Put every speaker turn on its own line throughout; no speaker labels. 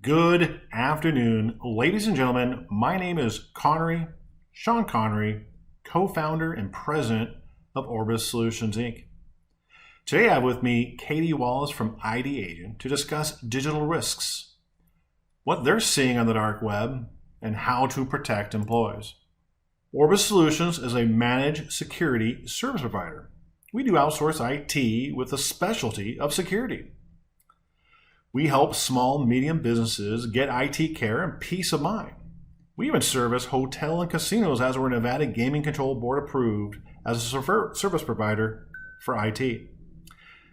Good afternoon, ladies and gentlemen. My name is Sean Connery, co-founder and president of Orbis Solutions, Inc. Today I have with me Kattie Wallace from ID Agent to discuss digital risks, what they're seeing on the dark web, and how to protect employees. Orbis Solutions is a managed security service provider. We do outsource IT with a specialty of security. We help small, medium businesses get IT care and peace of mind. We even service hotel and casinos as we're Nevada Gaming Control Board approved as a service provider for IT.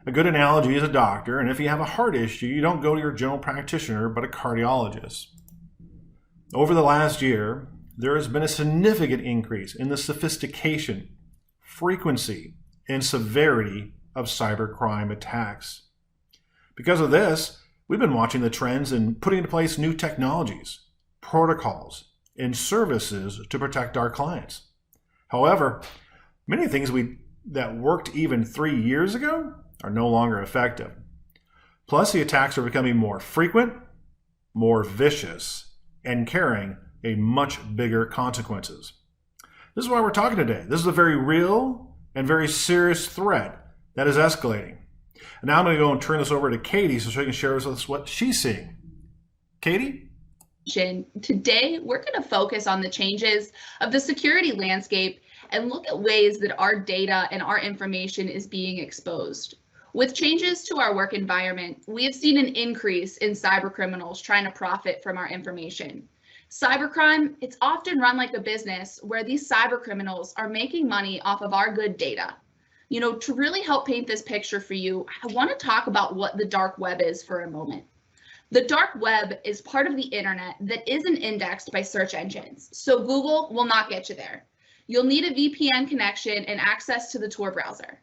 A good analogy is a doctor, and if you have a heart issue, you don't go to your general practitioner, but a cardiologist. Over the last year, there has been a significant increase in the sophistication, frequency, and severity of cybercrime attacks. Because of this, we've been watching the trends and putting into place new technologies, protocols, and services to protect our clients. However, many things that worked even 3 years ago are no longer effective. Plus, the attacks are becoming more frequent, more vicious, and carrying a much bigger consequences. This is why we're talking today. This is a very real and very serious threat that is escalating. And now I'm going to go and turn this over to Kattie so she can share with us what she's seeing. Kattie?
Today, we're going to focus on the changes of the security landscape and look at ways that our data and our information is being exposed. With changes to our work environment, we have seen an increase in cyber criminals trying to profit from our information. Cybercrime, it's often run like a business where these cyber criminals are making money off of our good data. To really help paint this picture for you, I want to talk about what the dark web is for a moment. The dark web is part of the internet that isn't indexed by search engines, so Google will not get you there. You'll need a VPN connection and access to the Tor browser.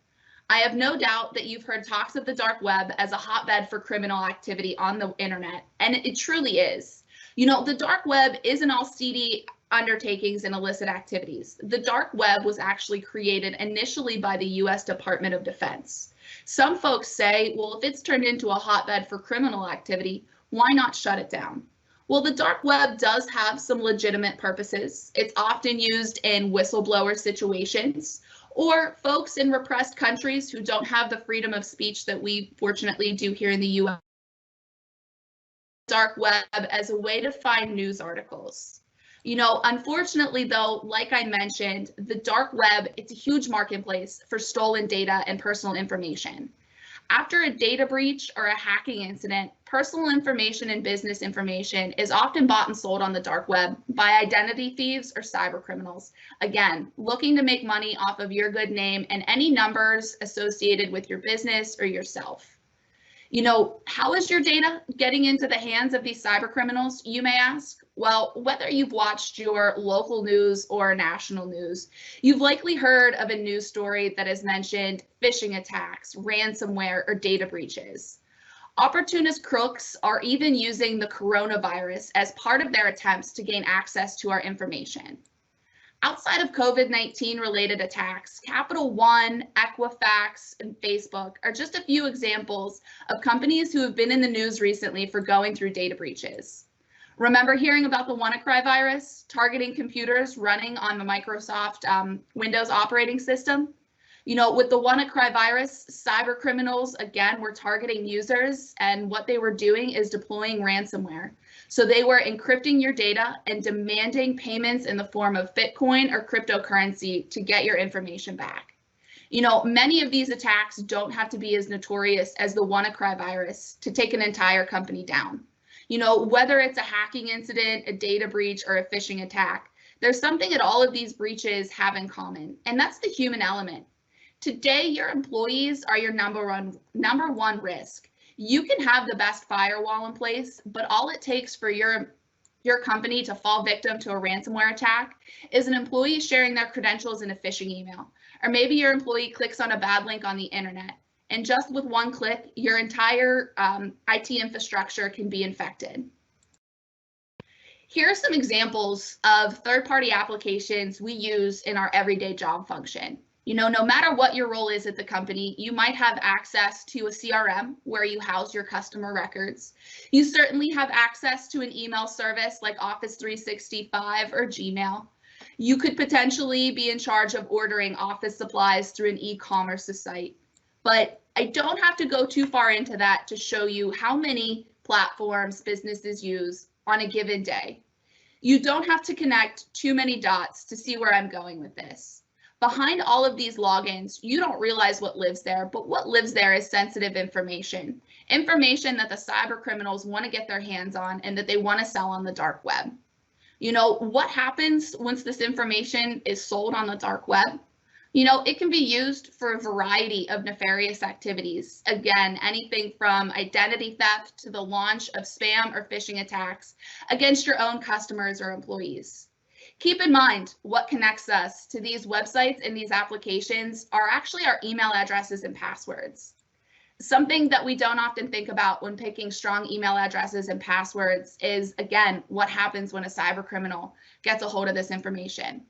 I have no doubt that you've heard talks of the dark web as a hotbed for criminal activity on the internet, and it truly is. The dark web isn't all seedy undertakings and illicit activities. The dark web was actually created initially by the US Department of Defense. Some folks say, well, if it's turned into a hotbed for criminal activity, why not shut it down? Well, the dark web does have some legitimate purposes. It's often used in whistleblower situations or folks in repressed countries who don't have the freedom of speech that we fortunately do here in the US. Dark web as a way to find news articles. Unfortunately, though, like I mentioned, the dark web, it's a huge marketplace for stolen data and personal information. After a data breach or a hacking incident, personal information and business information is often bought and sold on the dark web by identity thieves or cyber criminals. Again, looking to make money off of your good name and any numbers associated with your business or yourself. How is your data getting into the hands of these cyber criminals, you may ask? Well, whether you've watched your local news or national news, you've likely heard of a news story that has mentioned phishing attacks, ransomware, or data breaches. Opportunist crooks are even using the coronavirus as part of their attempts to gain access to our information. Outside of COVID-19 related attacks, Capital One, Equifax, and Facebook are just a few examples of companies who have been in the news recently for going through data breaches. Remember hearing about the WannaCry virus targeting computers running on the Microsoft Windows operating system? With the WannaCry virus, cyber criminals, again, were targeting users, and what they were doing is deploying ransomware. So they were encrypting your data and demanding payments in the form of Bitcoin or cryptocurrency to get your information back. Many of these attacks don't have to be as notorious as the WannaCry virus to take an entire company down. Whether it's a hacking incident, a data breach, or a phishing attack, there's something that all of these breaches have in common, and that's the human element. Today, your employees are your number one risk. You can have the best firewall in place, but all it takes for your company to fall victim to a ransomware attack is an employee sharing their credentials in a phishing email. Or maybe your employee clicks on a bad link on the internet, and just with one click, your entire IT infrastructure can be infected. Here are some examples of third-party applications we use in our everyday job function. No matter what your role is at the company, you might have access to a CRM where you house your customer records. You certainly have access to an email service like Office 365 or Gmail. You could potentially be in charge of ordering office supplies through an e-commerce site. But I don't have to go too far into that to show you how many platforms businesses use on a given day. You don't have to connect too many dots to see where I'm going with this. Behind all of these logins, you don't realize what lives there, but what lives there is sensitive information that the cyber criminals want to get their hands on and that they want to sell on the dark web. What happens once this information is sold on the dark web? It can be used for a variety of nefarious activities. Again, anything from identity theft to the launch of spam or phishing attacks against your own customers or employees. Keep in mind, what connects us to these websites and these applications are actually our email addresses and passwords. Something that we don't often think about when picking strong email addresses and passwords is, again, what happens when a cyber criminal gets a hold of this information.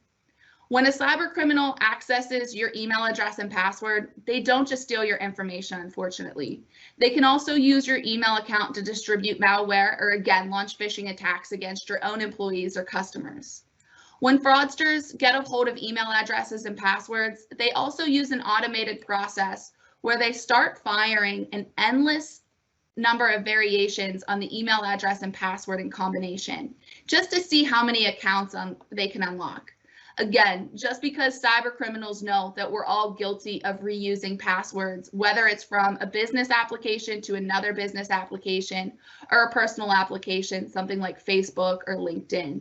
When a cyber criminal accesses your email address and password, they don't just steal your information, unfortunately. They can also use your email account to distribute malware or, again, launch phishing attacks against your own employees or customers. When fraudsters get a hold of email addresses and passwords, they also use an automated process where they start firing an endless number of variations on the email address and password in combination, just to see how many accounts they can unlock. Again, just because cyber criminals know that we're all guilty of reusing passwords, whether it's from a business application to another business application or a personal application, something like Facebook or LinkedIn.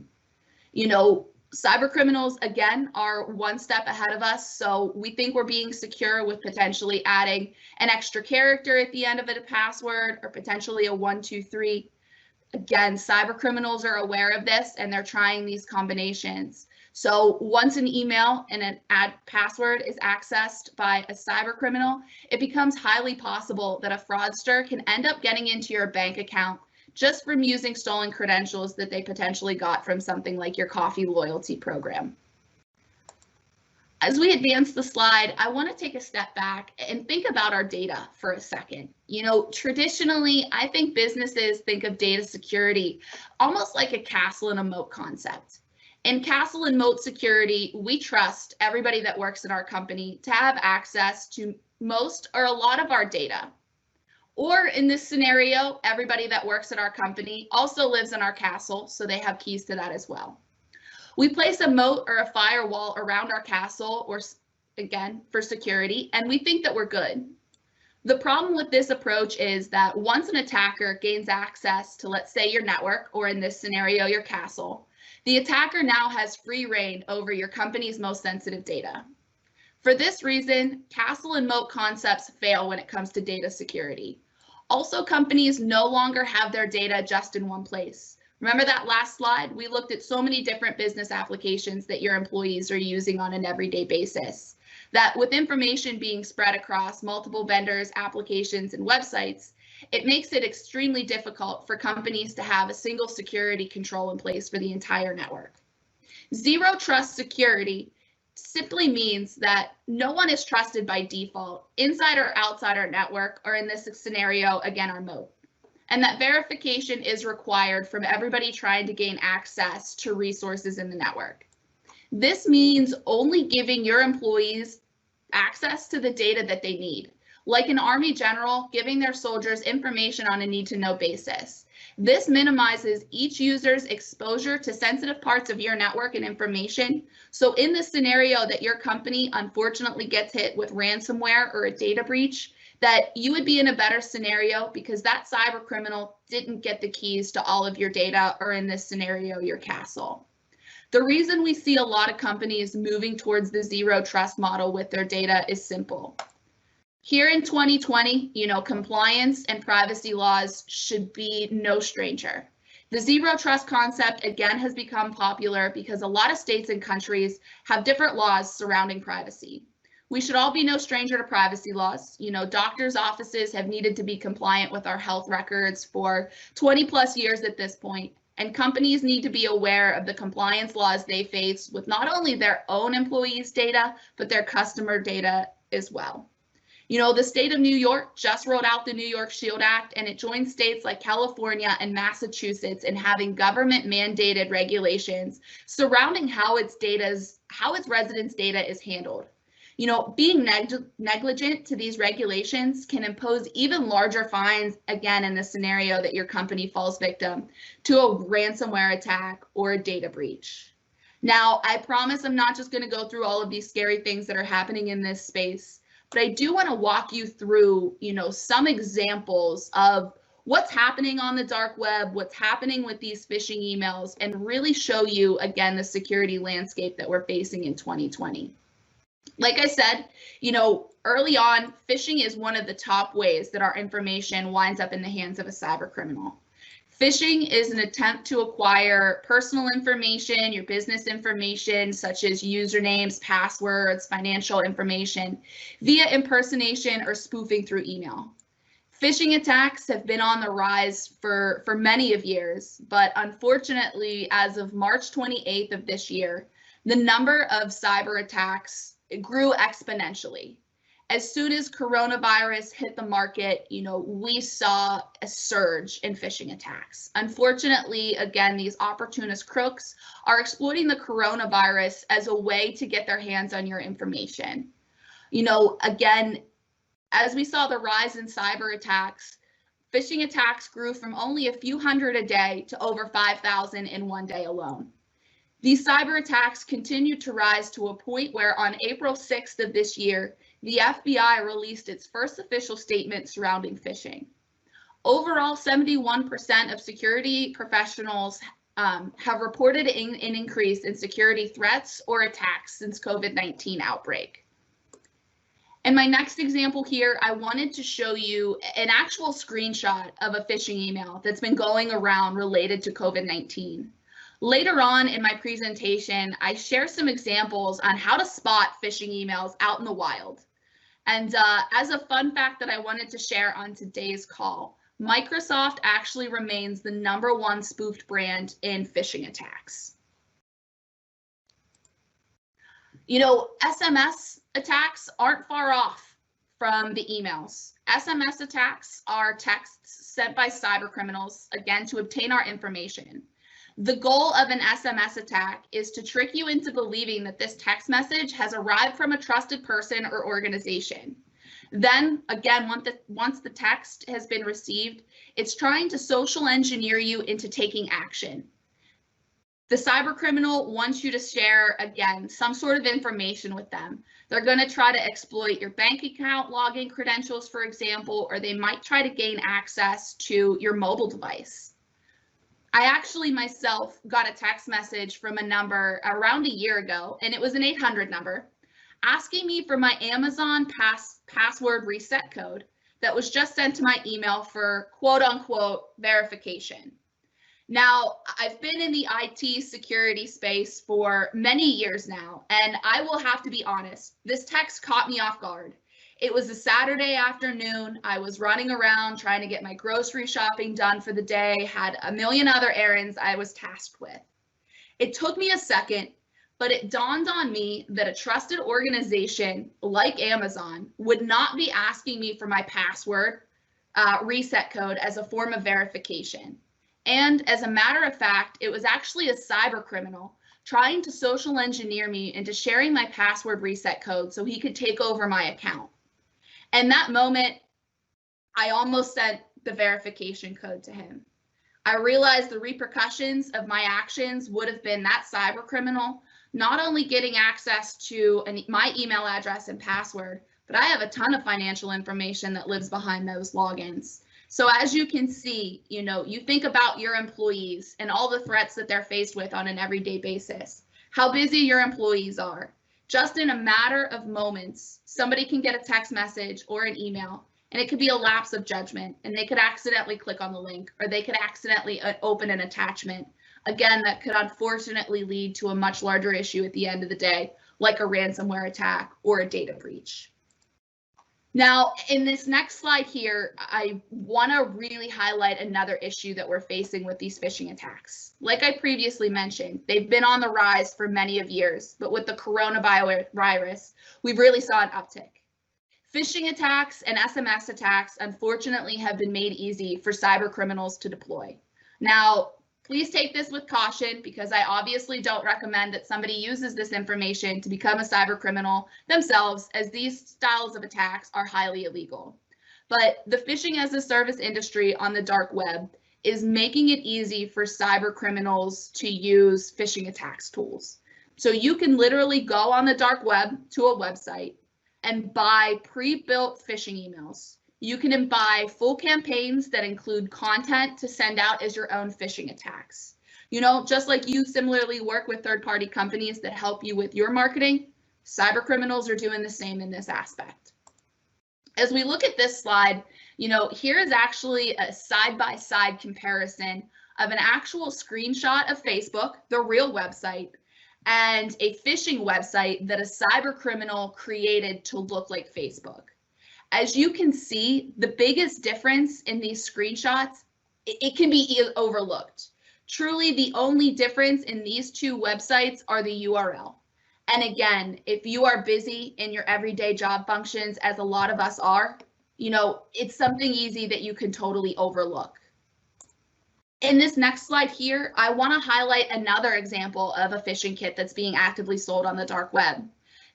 Cyber criminals, again, are one step ahead of us, so we think we're being secure with potentially adding an extra character at the end of a password or potentially a 1, 2, 3. Again, cyber criminals are aware of this and they're trying these combinations. So once an email and an password is accessed by a cyber criminal, it becomes highly possible that a fraudster can end up getting into your bank account just from using stolen credentials that they potentially got from something like your coffee loyalty program. As we advance the slide, I want to take a step back and think about our data for a second. Traditionally, I think businesses think of data security almost like a castle and a moat concept. In castle and moat security, we trust everybody that works in our company to have access to most or a lot of our data. Or in this scenario, everybody that works at our company also lives in our castle, so they have keys to that as well. We place a moat or a firewall around our castle, or again, for security, and we think that we're good. The problem with this approach is that once an attacker gains access to, let's say, your network, or in this scenario, your castle, the attacker now has free reign over your company's most sensitive data. For this reason, castle and moat concepts fail when it comes to data security. Also, companies no longer have their data just in one place. Remember that last slide? We looked at so many different business applications that your employees are using on an everyday basis, that with information being spread across multiple vendors, applications, and websites, it makes it extremely difficult for companies to have a single security control in place for the entire network. Zero trust security simply means that no one is trusted by default, inside or outside our network, or in this scenario, again, our moat. And that verification is required from everybody trying to gain access to resources in the network. This means only giving your employees access to the data that they need, like an Army general giving their soldiers information on a need-to-know basis. This minimizes each user's exposure to sensitive parts of your network and information. So in the scenario that your company unfortunately gets hit with ransomware or a data breach, that you would be in a better scenario because that cyber criminal didn't get the keys to all of your data, or in this scenario, your castle. The reason we see a lot of companies moving towards the zero trust model with their data is simple. Here in 2020, compliance and privacy laws should be no stranger. The zero trust concept, again, has become popular because a lot of states and countries have different laws surrounding privacy. We should all be no stranger to privacy laws. Doctors' offices have needed to be compliant with our health records for 20 plus years at this point. And companies need to be aware of the compliance laws they face with not only their own employees' data, but their customer data as well. You know, the state of New York just rolled out the New York Shield Act, and it joined states like California and Massachusetts in having government mandated regulations surrounding how its residents' data is handled. You know, being negligent to these regulations can impose even larger fines, again, in the scenario that your company falls victim to a ransomware attack or a data breach. Now, I promise I'm not just going to go through all of these scary things that are happening in this space, but I do want to walk you through, you know, some examples of what's happening on the dark web, what's happening with these phishing emails, and really show you, again, the security landscape that we're facing in 2020. Like I said, you know, early on, phishing is one of the top ways that our information winds up in the hands of a cyber criminal. Phishing is an attempt to acquire personal information, your business information, such as usernames, passwords, financial information, via impersonation or spoofing through email. Phishing attacks have been on the rise for many of years, but unfortunately, as of March 28th of this year, the number of cyber attacks grew exponentially. As soon as coronavirus hit the market, you know, we saw a surge in phishing attacks. Unfortunately, again, these opportunist crooks are exploiting the coronavirus as a way to get their hands on your information. You know, again, as we saw the rise in cyber attacks, phishing attacks grew from only a few hundred a day to over 5,000 in one day alone. These cyber attacks continued to rise to a point where on April 6th of this year, the FBI released its first official statement surrounding phishing. Overall, 71% of security professionals have reported an increase in security threats or attacks since COVID-19 outbreak. In my next example here, I wanted to show you an actual screenshot of a phishing email that's been going around related to COVID-19. Later on in my presentation, I share some examples on how to spot phishing emails out in the wild. And as a fun fact that I wanted to share on today's call, Microsoft actually remains the #1 spoofed brand in phishing attacks. You know, SMS attacks aren't far off from the emails. SMS attacks are texts sent by cyber criminals, again, to obtain our information. The goal of an SMS attack is to trick you into believing that this text message has arrived from a trusted person or organization. Then, again, once the text has been received, it's trying to social engineer you into taking action. The cyber criminal wants you to share, again, some sort of information with them. They're going to try to exploit your bank account login credentials, for example, or they might try to gain access to your mobile device. I actually myself got a text message from a number around a year ago, and it was an 800 number asking me for my Amazon password reset code that was just sent to my email for quote unquote verification. Now, I've been in the IT security space for many years now, and I will have to be honest, this text caught me off guard. It was a Saturday afternoon. I was running around trying to get my grocery shopping done for the day, had a million other errands I was tasked with. It took me a second, but it dawned on me that a trusted organization like Amazon would not be asking me for my password reset code as a form of verification. And as a matter of fact, it was actually a cyber criminal trying to social engineer me into sharing my password reset code so he could take over my account. And that moment, I almost sent the verification code to him. I realized the repercussions of my actions would have been that cyber criminal not only getting access to my email address and password, but I have a ton of financial information that lives behind those logins. So as you can see, you know, you think about your employees and all the threats that they're faced with on an everyday basis, how busy your employees are. Just in a matter of moments, somebody can get a text message or an email, and it could be a lapse of judgment, and they could accidentally click on the link, or they could accidentally open an attachment. Again, that could unfortunately lead to a much larger issue at the end of the day, like a ransomware attack or a data breach. Now, in this next slide here, I want to really highlight another issue that we're facing with these phishing attacks. Like I previously mentioned, they've been on the rise for many of years, but with the coronavirus, we've really saw an uptick. Phishing attacks and SMS attacks, unfortunately, have been made easy for cyber criminals to deploy. Now, please take this with caution, because I obviously don't recommend that somebody uses this information to become a cyber criminal themselves, as these styles of attacks are highly illegal. But the phishing as a service industry on the dark web is making it easy for cyber criminals to use phishing attacks tools. So you can literally go on the dark web to a website and buy pre-built phishing emails. You can buy full campaigns that include content to send out as your own phishing attacks. You know, just like you similarly work with third-party companies that help you with your marketing, cyber criminals are doing the same in this aspect. As we look at this slide, you know, here is actually a side-by-side comparison of an actual screenshot of Facebook, the real website, and a phishing website that a cyber criminal created to look like Facebook. As you can see, the biggest difference in these screenshots, it can be overlooked. Truly, the only difference in these two websites are the URL. And again, if you are busy in your everyday job functions, as a lot of us are, you know, it's something easy that you can totally overlook. In this next slide here, I want to highlight another example of a phishing kit that's being actively sold on the dark web.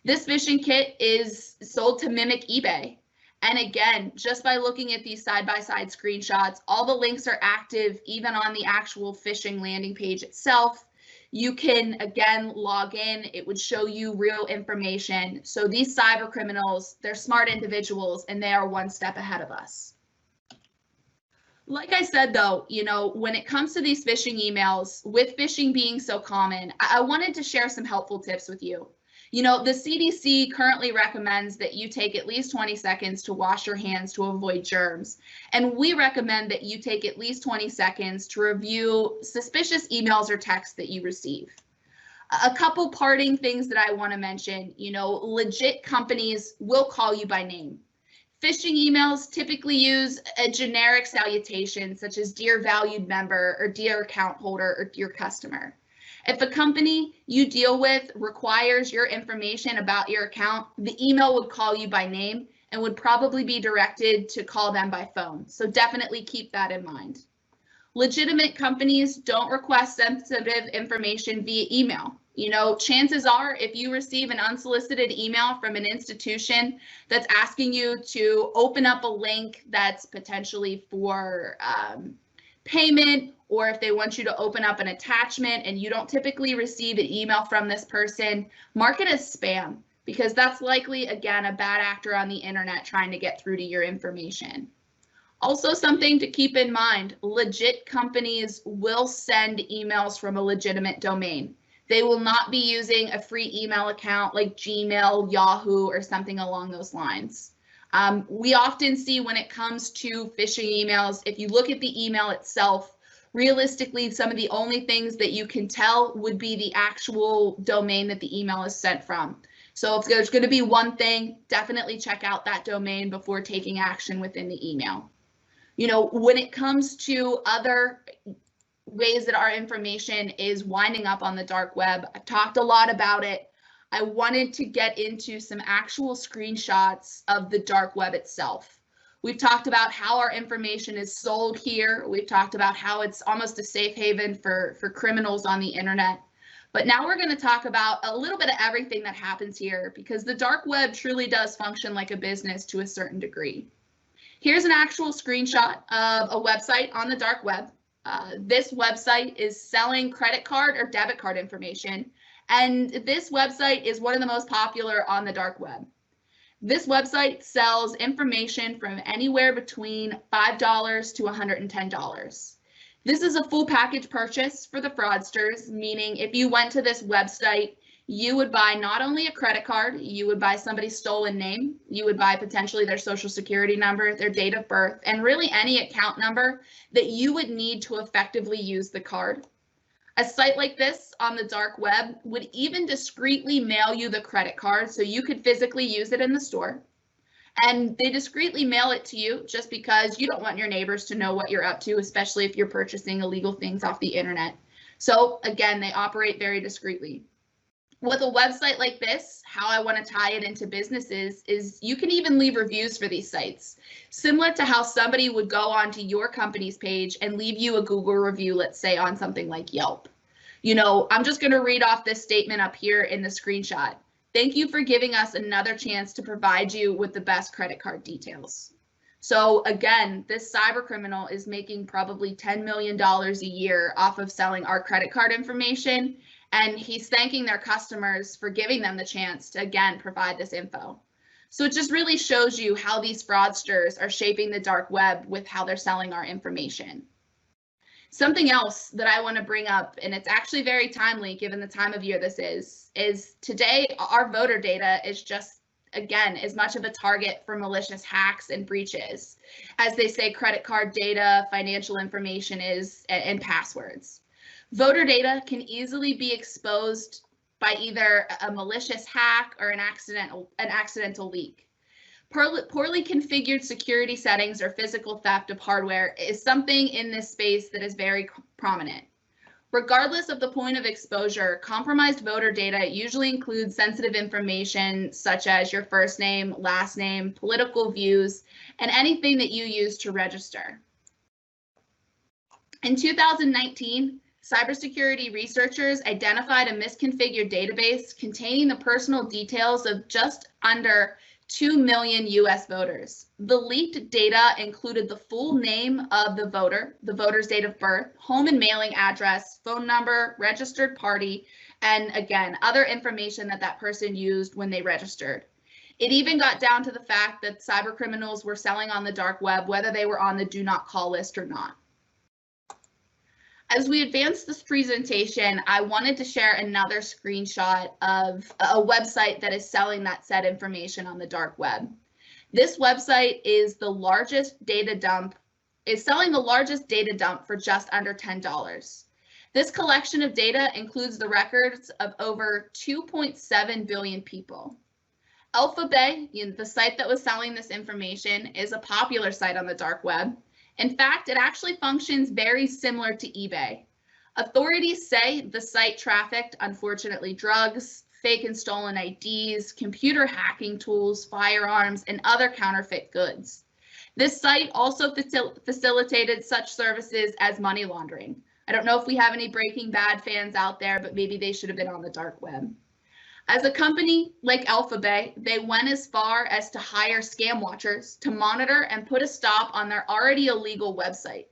This phishing kit is sold to mimic eBay. And again, just by looking at these side-by-side screenshots, all the links are active, even on the actual phishing landing page itself. You can, again, log in. It would show you real information. So these cyber criminals, they're smart individuals, and they are one step ahead of us. Like I said, though, you know, when it comes to these phishing emails, with phishing being so common, I wanted to share some helpful tips with you. You know, the CDC currently recommends that you take at least 20 seconds to wash your hands to avoid germs. And we recommend that you take at least 20 seconds to review suspicious emails or texts that you receive. A couple parting things that I want to mention, you know, legit companies will call you by name. Phishing emails typically use a generic salutation, such as "Dear valued member" or "Dear account holder" or "Dear customer." If a company you deal with requires your information about your account, the email would call you by name and would probably be directed to call them by phone. So definitely keep that in mind. Legitimate companies don't request sensitive information via email. You know, chances are, if you receive an unsolicited email from an institution that's asking you to open up a link that's potentially for payment, or if they want you to open up an attachment and you don't typically receive an email from this person, mark it as spam, because that's likely, again, a bad actor on the internet trying to get through to your information. Also, something to keep in mind, legit companies will send emails from a legitimate domain. They will not be using a free email account like Gmail, Yahoo, or something along those lines. We often see, when it comes to phishing emails, if you look at the email itself, realistically, some of the only things that you can tell would be the actual domain that the email is sent from. So if there's going to be one thing, definitely check out that domain before taking action within the email. You know, when it comes to other ways that our information is winding up on the dark web, I've talked a lot about it. I wanted to get into some actual screenshots of the dark web itself. We've talked about how our information is sold here. We've talked about how it's almost a safe haven for criminals on the internet. But now we're going to talk about a little bit of everything that happens here, because the dark web truly does function like a business to a certain degree. Here's an actual screenshot of a website on the dark web. This website is selling credit card or debit card information, and this website is one of the most popular on the dark web. This website sells information from anywhere between $5 to $110. This is a full package purchase for the fraudsters, meaning if you went to this website, you would buy not only a credit card, you would buy somebody's stolen name, you would buy potentially their social security number, their date of birth, and really any account number that you would need to effectively use the card. A site like this on the dark web would even discreetly mail you the credit card so you could physically use it in the store. And they discreetly mail it to you just because you don't want your neighbors to know what you're up to, especially if you're purchasing illegal things off the internet. So again, they operate very discreetly. With a website like this, how I want to tie it into businesses is you can even leave reviews for these sites, similar to how somebody would go onto your company's page and leave you a Google review, let's say on something like Yelp. I'm just going to read off this statement up here in the screenshot. Thank you for giving us another chance to provide you with the best credit card details. So again, this cyber criminal is making probably $10 million a year off of selling our credit card information. And he's thanking their customers for giving them the chance to, again, provide this info. So it just really shows you how these fraudsters are shaping the dark web with how they're selling our information. Something else that I want to bring up, and it's actually very timely given the time of year this is today our voter data is just, again, as much of a target for malicious hacks and breaches as they say credit card data, financial information is, and passwords. Voter data can easily be exposed by either a malicious hack or an accidental leak. Poorly configured security settings or physical theft of hardware is something in this space that is very prominent. Regardless of the point of exposure, compromised voter data usually includes sensitive information such as your first name, last name, political views, and anything that you use to register. In 2019, cybersecurity researchers identified a misconfigured database containing the personal details of just under 2 million US voters. The leaked data included the full name of the voter, the voter's date of birth, home and mailing address, phone number, registered party, and again, other information that person used when they registered. It even got down to the fact that cyber criminals were selling on the dark web, whether they were on the do not call list or not. As we advance this presentation, I wanted to share another screenshot of a website that is selling that said information on the dark web. This website is selling the largest data dump for just under $10. This collection of data includes the records of over 2.7 billion people. Alphabay, the site that was selling this information, is a popular site on the dark web. In fact, it actually functions very similar to eBay. Authorities say the site trafficked, unfortunately, drugs, fake and stolen IDs, computer hacking tools, firearms, and other counterfeit goods. This site also facilitated such services as money laundering. I don't know if we have any Breaking Bad fans out there, but maybe they should have been on the dark web. As a company like Alphabay, they went as far as to hire scam watchers to monitor and put a stop on their already illegal website.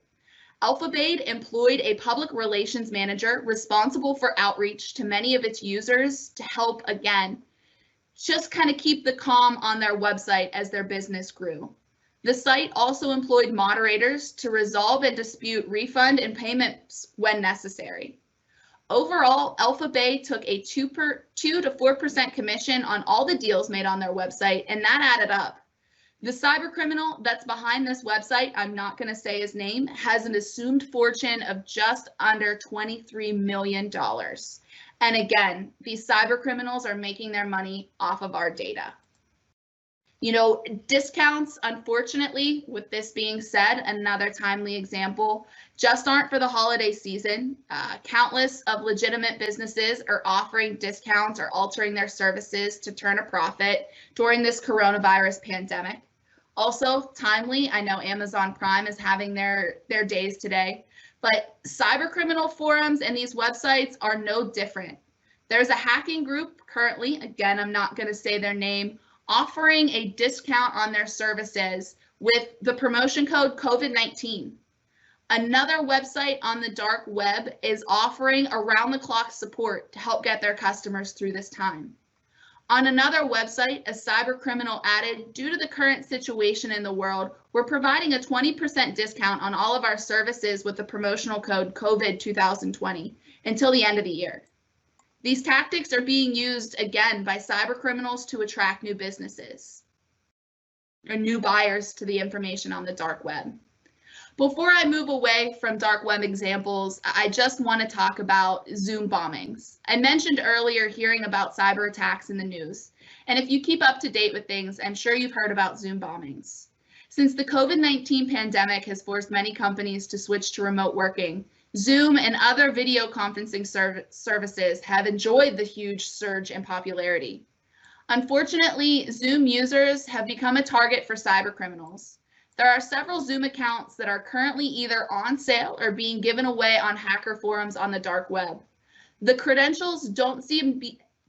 Alphabay employed a public relations manager responsible for outreach to many of its users to help, again, just kind of keep the calm on their website as their business grew. The site also employed moderators to resolve and dispute refund and payments when necessary. Overall, Alphabay took a 2 to 4% commission on all the deals made on their website, and that added up. The cyber criminal that's behind this website, I'm not going to say his name, has an assumed fortune of just under $23 million. And again, these cyber criminals are making their money off of our data. Discounts, unfortunately, with this being said, another timely example, just aren't for the holiday season. Countless of legitimate businesses are offering discounts or altering their services to turn a profit during this coronavirus pandemic. Also timely, I know Amazon Prime is having their days today, but cyber criminal forums and these websites are no different. There's a hacking group currently, again, I'm not going to say their name, offering a discount on their services with the promotion code COVID-19. Another website on the dark web is offering around-the-clock support to help get their customers through this time. On another website, a cyber criminal added, due to the current situation in the world, we're providing a 20% discount on all of our services with the promotional code COVID-2020 until the end of the year. These tactics are being used again by cyber criminals to attract new businesses or new buyers to the information on the dark web. Before I move away from dark web examples, I just want to talk about Zoom bombings. I mentioned earlier hearing about cyber attacks in the news, And if you keep up to date with things, I'm sure you've heard about Zoom bombings. Since the COVID-19 pandemic has forced many companies to switch to remote working, Zoom and other video conferencing services have enjoyed the huge surge in popularity. Unfortunately, Zoom users have become a target for cybercriminals. There are several Zoom accounts that are currently either on sale or being given away on hacker forums on the dark web. The credentials don't seem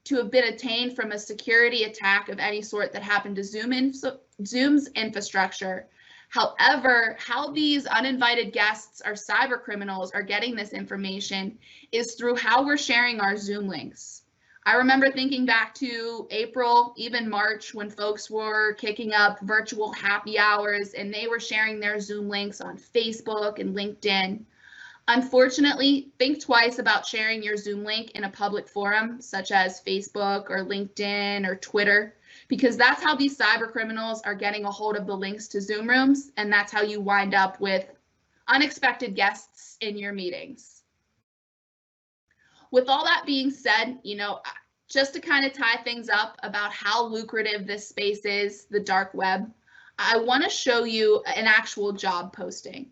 to have been attained from a security attack of any sort that happened to Zoom's infrastructure. However, how these uninvited guests or cyber criminals are getting this information is through how we're sharing our Zoom links. I remember thinking back to April, even March, when folks were kicking up virtual happy hours and they were sharing their Zoom links on Facebook and LinkedIn. Unfortunately, think twice about sharing your Zoom link in a public forum, such as Facebook or LinkedIn or Twitter, because that's how these cyber criminals are getting a hold of the links to Zoom rooms, and that's how you wind up with unexpected guests in your meetings. With all that being said, just to kind of tie things up about how lucrative this space is, the dark web, I want to show you an actual job posting.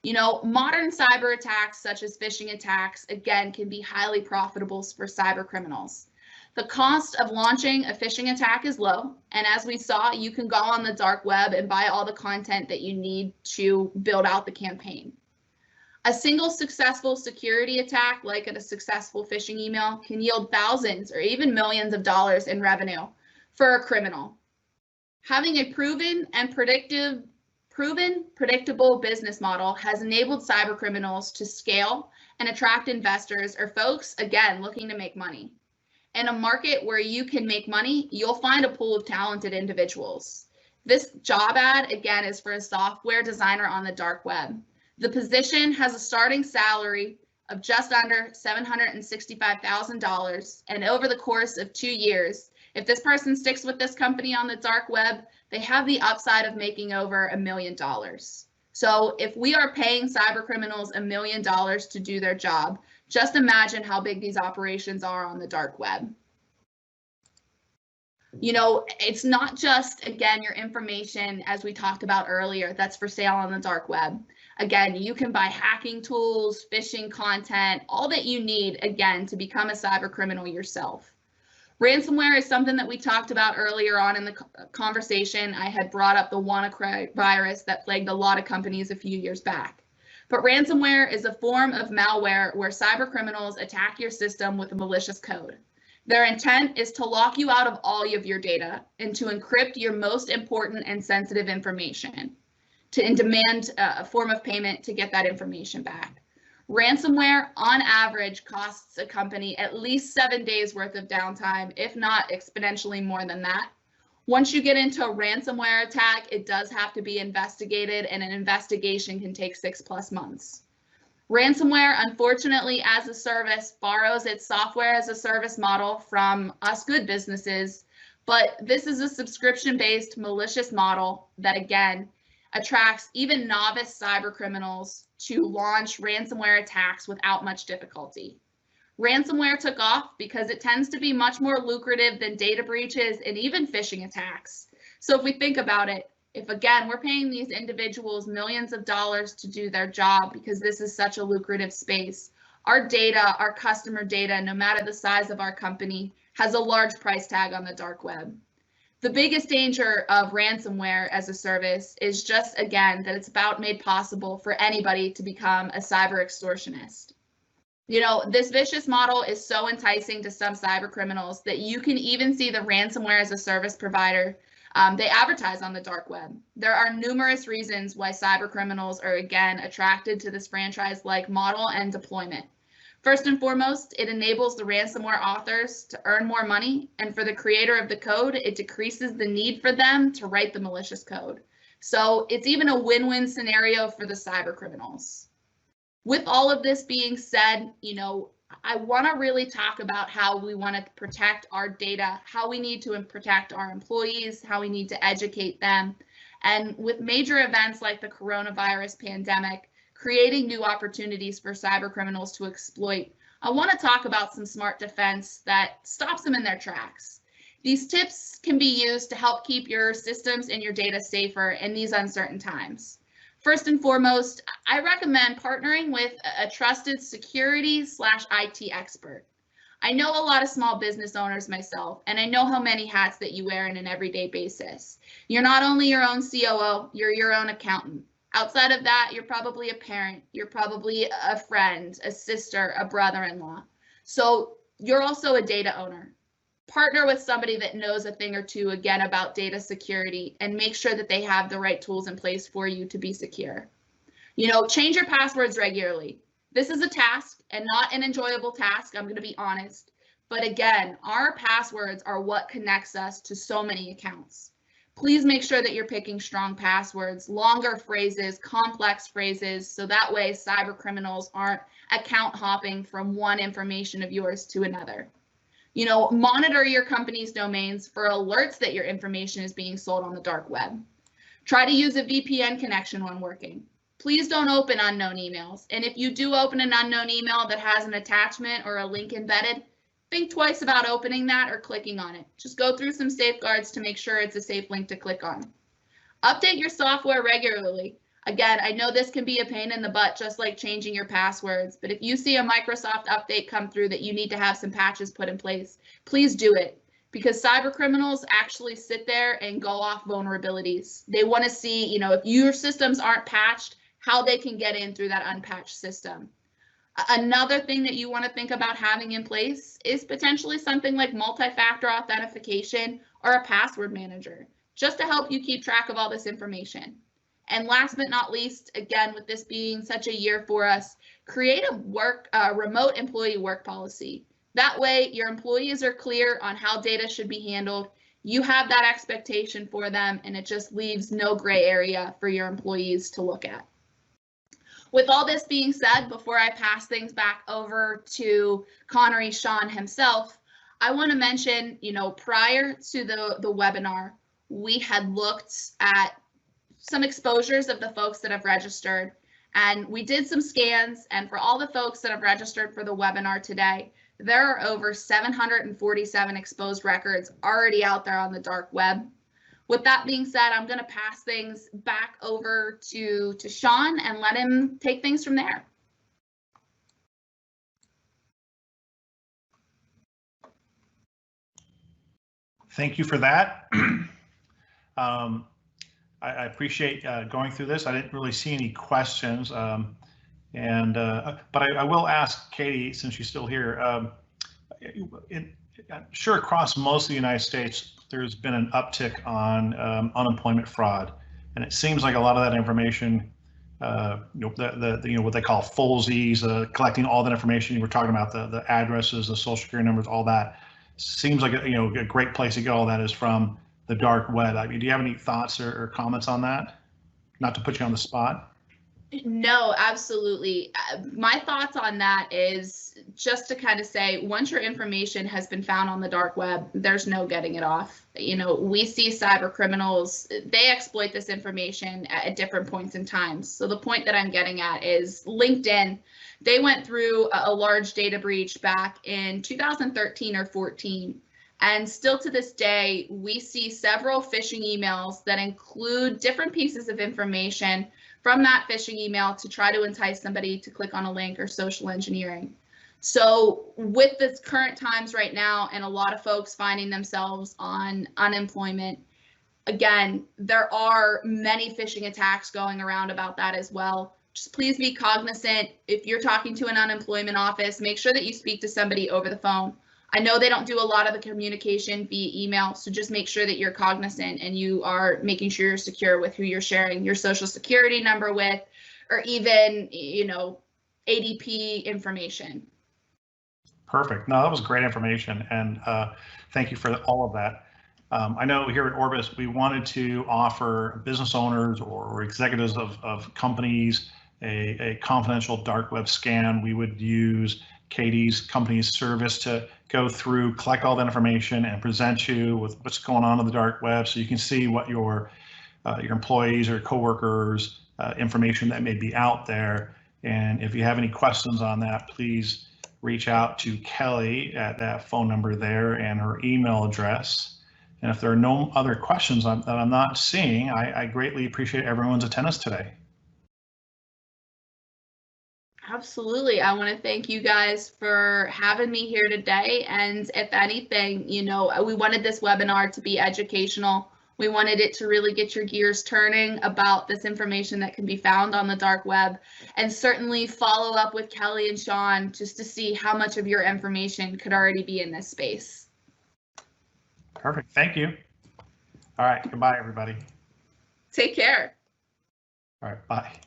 Modern cyber attacks such as phishing attacks, again, can be highly profitable for cyber criminals. The cost of launching a phishing attack is low, and as we saw, you can go on the dark web and buy all the content that you need to build out the campaign. A single successful security attack, like a successful phishing email, can yield thousands or even millions of dollars in revenue for a criminal. Having a proven, predictable business model has enabled cyber criminals to scale and attract investors or folks, again, looking to make money. In a market where you can make money, you'll find a pool of talented individuals. This job ad, again, is for a software designer on the dark web. The position has a starting salary of just under $765,000, and over the course of 2 years, if this person sticks with this company on the dark web, they have the upside of making over $1 million. So if we are paying cyber criminals $1 million to do their job, just imagine how big these operations are on the dark web. It's not just, again, your information, as we talked about earlier, that's for sale on the dark web. Again, you can buy hacking tools, phishing content, all that you need, again, to become a cyber criminal yourself. Ransomware is something that we talked about earlier on in the conversation. I had brought up the WannaCry virus that plagued a lot of companies a few years back. But ransomware is a form of malware where cyber criminals attack your system with a malicious code. Their intent is to lock you out of all of your data and to encrypt your most important and sensitive information, and demand a form of payment to get that information back. Ransomware, on average, costs a company at least 7 days worth of downtime, if not exponentially more than that. Once you get into a ransomware attack, it does have to be investigated, and an investigation can take 6+ months. Ransomware, unfortunately, as a service, borrows its software as a service model from us good businesses, but this is a subscription-based malicious model that, again, attracts even novice cyber criminals to launch ransomware attacks without much difficulty. Ransomware took off because it tends to be much more lucrative than data breaches and even phishing attacks. So if we think about it, if again, we're paying these individuals millions of dollars to do their job because this is such a lucrative space, our data, our customer data, no matter the size of our company, has a large price tag on the dark web. The biggest danger of ransomware as a service is just, again, that it's about made possible for anybody to become a cyber extortionist. This vicious model is so enticing to some cyber criminals that you can even see the ransomware as a service provider. They advertise on the dark web. There are numerous reasons why cyber criminals are, again, attracted to this franchise-like model and deployment. First and foremost, it enables the ransomware authors to earn more money, and for the creator of the code, it decreases the need for them to write the malicious code. So it's even a win-win scenario for the cyber criminals. With all of this being said, I want to really talk about how we want to protect our data, how we need to protect our employees, how we need to educate them. And with major events like the coronavirus pandemic, creating new opportunities for cyber criminals to exploit, I want to talk about some smart defense that stops them in their tracks. These tips can be used to help keep your systems and your data safer in these uncertain times. First and foremost, I recommend partnering with a trusted security/IT expert. I know a lot of small business owners myself, and I know how many hats that you wear on an everyday basis. You're not only your own COO, you're your own accountant. Outside of that, you're probably a parent, you're probably a friend, a sister, a brother-in-law. So you're also a data owner. Partner with somebody that knows a thing or two again about data security and make sure that they have the right tools in place for you to be secure. Change your passwords regularly. This is a task and not an enjoyable task, I'm going to be honest. But again, our passwords are what connects us to so many accounts. Please make sure that you're picking strong passwords, longer phrases, complex phrases, so that way cyber criminals aren't account hopping from one information of yours to another. Monitor your company's domains for alerts that your information is being sold on the dark web. Try to use a VPN connection when working. Please don't open unknown emails. And if you do open an unknown email that has an attachment or a link embedded, think twice about opening that or clicking on it. Just go through some safeguards to make sure it's a safe link to click on. Update your software regularly. Again, I know this can be a pain in the butt, just like changing your passwords, but if you see a Microsoft update come through that you need to have some patches put in place, please do it, because cyber criminals actually sit there and go off vulnerabilities. They want to see, if your systems aren't patched, how they can get in through that unpatched system. Another thing that you want to think about having in place is potentially something like multi-factor authentication or a password manager, just to help you keep track of all this information. And last but not least, again, with this being such a year for us, create a remote employee work policy. That way, your employees are clear on how data should be handled. You have that expectation for them, and it just leaves no gray area for your employees to look at. With all this being said, before I pass things back over to Connery Sean himself, I want to mention, prior to the webinar, we had looked at some exposures of the folks that have registered, and we did some scans, and for all the folks that have registered for the webinar today, there are over 747 exposed records already out there on the dark web. With that being said, I'm going to pass things back over to Sean and let him take things from there.
Thank you for that. I appreciate going through this. I didn't really see any questions, but I will ask Katie, since she's still here. I'm sure across most of the United States, there's been an uptick on unemployment fraud, and it seems like a lot of that information, what they call FOLSIes, collecting all that information. You were talking about the addresses, the social security numbers, all that. Seems like a great place to get all that is from the dark web. I mean, do you have any thoughts or comments on that? Not to put you on the spot.
No, absolutely. My thoughts on that is just to kind of say, once your information has been found on the dark web, there's no getting it off. We see cyber criminals, they exploit this information at different points in time. So the point that I'm getting at is LinkedIn, they went through a large data breach back in 2013 or 14. And still to this day, we see several phishing emails that include different pieces of information from that phishing email to try to entice somebody to click on a link or social engineering. So with the current times right now and a lot of folks finding themselves on unemployment, again, there are many phishing attacks going around about that as well. Just please be cognizant. If you're talking to an unemployment office, make sure that you speak to somebody over the phone. I know they don't do a lot of the communication via email, so just make sure that you're cognizant and you are making sure you're secure with who you're sharing your social security number with, or even, ADP information.
Perfect. No, that was great information, and thank you for all of that. I know here at Orbis, we wanted to offer business owners or executives of companies a confidential dark web scan. We would use Katie's company's service to go through, collect all that information, and present you with what's going on the dark web, so you can see what your employees or coworkers information that may be out there. And if you have any questions on that, please reach out to Kelly at that phone number there and her email address. And if there are no other questions that I'm not seeing, I greatly appreciate everyone's attendance today.
Absolutely. I want to thank you guys for having me here today. And if anything, you know, we wanted this webinar to be educational. We wanted it to really get your gears turning about this information that can be found on the dark web, and certainly follow up with Kelly and Sean just to see how much of your information could already be in this space.
Perfect. Thank you. All right. Goodbye, everybody.
Take care.
All right. Bye.